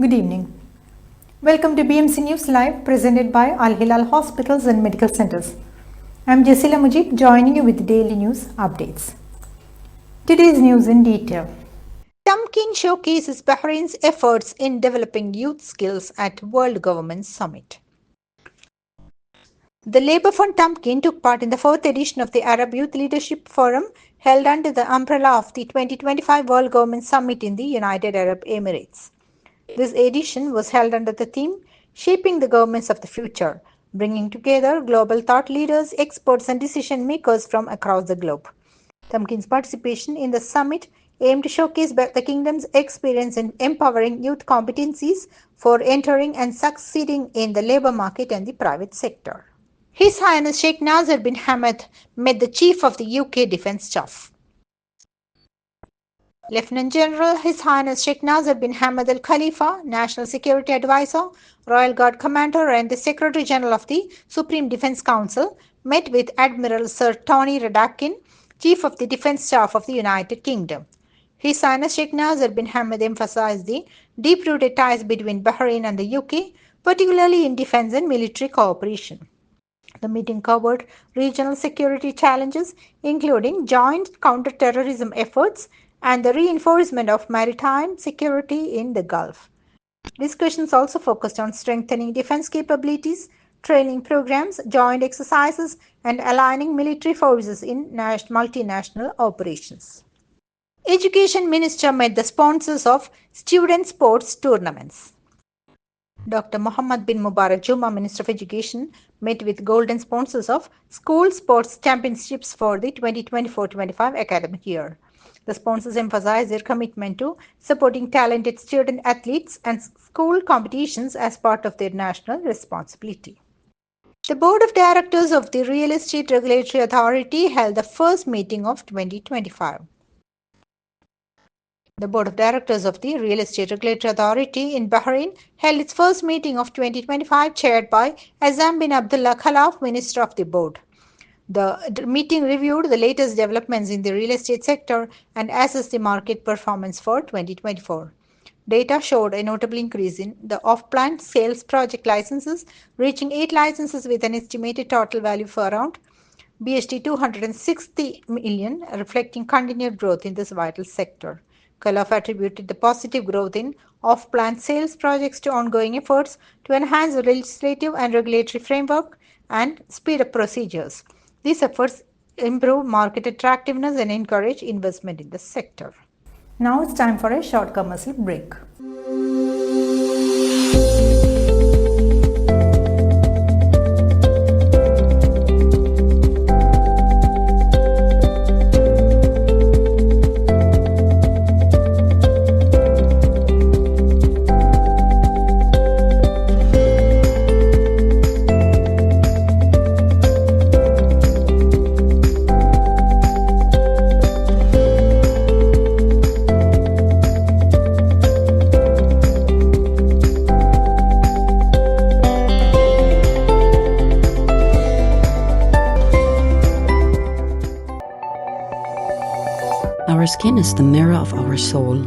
Good evening. Welcome to BMC News Live presented by Al Hilal Hospitals and Medical Centers. I am Jasila Mujib joining you with the daily news updates. Today's news in detail. Tamkeen showcases Bahrain's efforts in developing youth skills at World Government Summit. The Labour Fund Tamkeen took part in the 4th edition of the Arab Youth Leadership Forum held under the umbrella of the 2025 World Government Summit in the United Arab Emirates. This edition was held under the theme Shaping the Governments of the Future, bringing together global thought leaders, experts and decision makers from across the globe. Tamkeen's participation in the summit aimed to showcase the kingdom's experience in empowering youth competencies for entering and succeeding in the labour market and the private sector. His Highness Sheikh Nasser bin Hamad met the Chief of the UK Defence Staff. Lieutenant General His Highness Sheikh Nasser bin Hamad Al Khalifa, National Security Advisor, Royal Guard Commander and the Secretary General of the Supreme Defence Council, met with Admiral Sir Tony Radakin, Chief of the Defence Staff of the United Kingdom. His Highness Sheikh Nasser bin Hamad emphasized the deep-rooted ties between Bahrain and the UK, particularly in defence and military cooperation. The meeting covered regional security challenges, including joint counter-terrorism efforts and the reinforcement of maritime security in the Gulf. Discussions also focused on strengthening defense capabilities, training programs, joint exercises, and aligning military forces in multinational operations. Education Minister met the sponsors of student sports tournaments. Dr. Mohammed bin Mubarak Juma, Minister of Education, met with golden sponsors of school sports championships for the 2024-25 academic year. The sponsors emphasized their commitment to supporting talented student athletes and school competitions as part of their national responsibility. The Board of Directors of the Real Estate Regulatory Authority held the first meeting of 2025. The Board of Directors of the Real Estate Regulatory Authority in Bahrain held its first meeting of 2025 chaired by Azam bin Abdullah Khalaf, Minister of the Board. The meeting reviewed the latest developments in the real estate sector and assessed the market performance for 2024. Data showed a notable increase in the off-plan sales project licenses, reaching 8 licenses with an estimated total value for around BHT 260 million, reflecting continued growth in this vital sector. Khalaf attributed the positive growth in off-plan sales projects to ongoing efforts to enhance the legislative and regulatory framework and speed up procedures. These efforts improve market attractiveness and encourage investment in the sector. Now it's time for a short commercial break. Our skin is the mirror of our soul.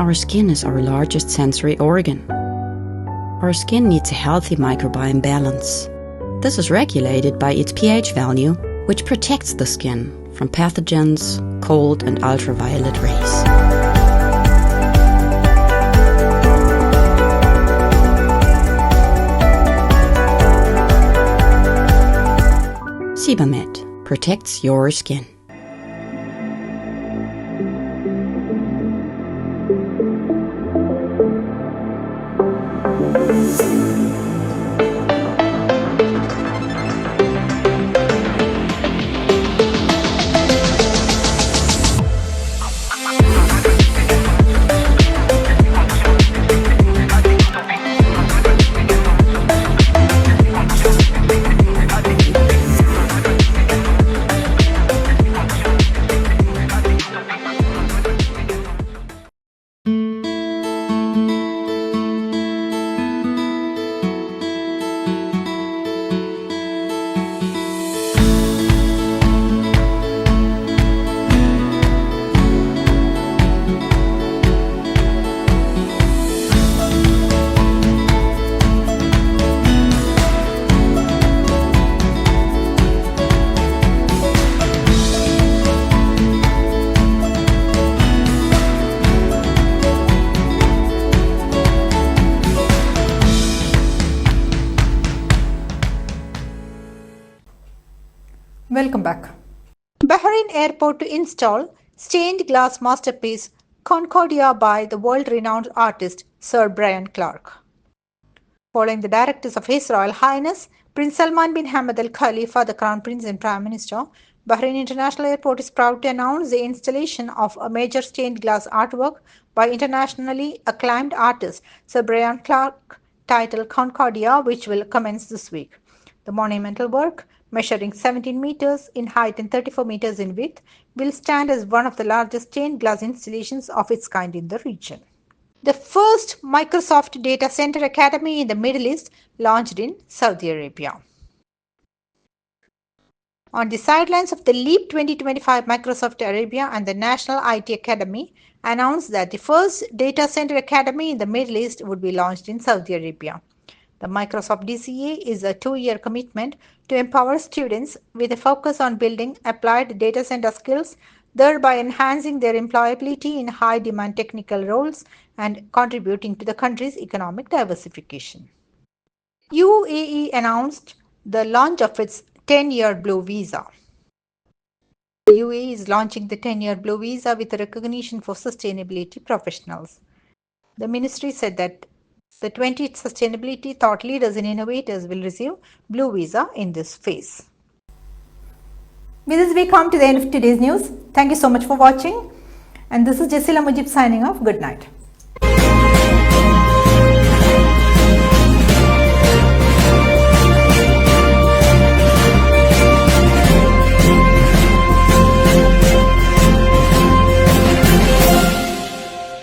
Our skin is our largest sensory organ. Our skin needs a healthy microbiome balance. This is regulated by its pH value, which protects the skin from pathogens, cold and ultraviolet rays. Sebamed protects your skin. Welcome back. Bahrain Airport to install stained glass masterpiece Concordia by the world-renowned artist Sir Brian Clark. Following the directives of His Royal Highness Prince Salman bin Hamad Al Khalifa, the Crown Prince and Prime Minister, Bahrain International Airport is proud to announce the installation of a major stained glass artwork by internationally acclaimed artist Sir Brian Clark titled Concordia, which will commence this week. The monumental work, measuring 17 meters in height and 34 meters in width, will stand as one of the largest stained glass installations of its kind in the region. The first Microsoft Data Center Academy in the Middle East launched in Saudi Arabia. On the sidelines of the LEAP 2025, Microsoft Arabia and the National IT Academy announced that the first Data Center Academy in the Middle East would be launched in Saudi Arabia. The Microsoft DCA is a 2-year commitment to empower students with a focus on building applied data center skills, thereby enhancing their employability in high-demand technical roles and contributing to the country's economic diversification. UAE announced the launch of its 10-year Blue Visa. The UAE is launching the 10-year Blue Visa with a recognition for sustainability professionals. The ministry said that the 20 sustainability thought leaders and innovators will receive Blue Visa in this phase. With this, we come to the end of today's news. Thank you so much for watching. And this is Jasila Mujib signing off. Good night.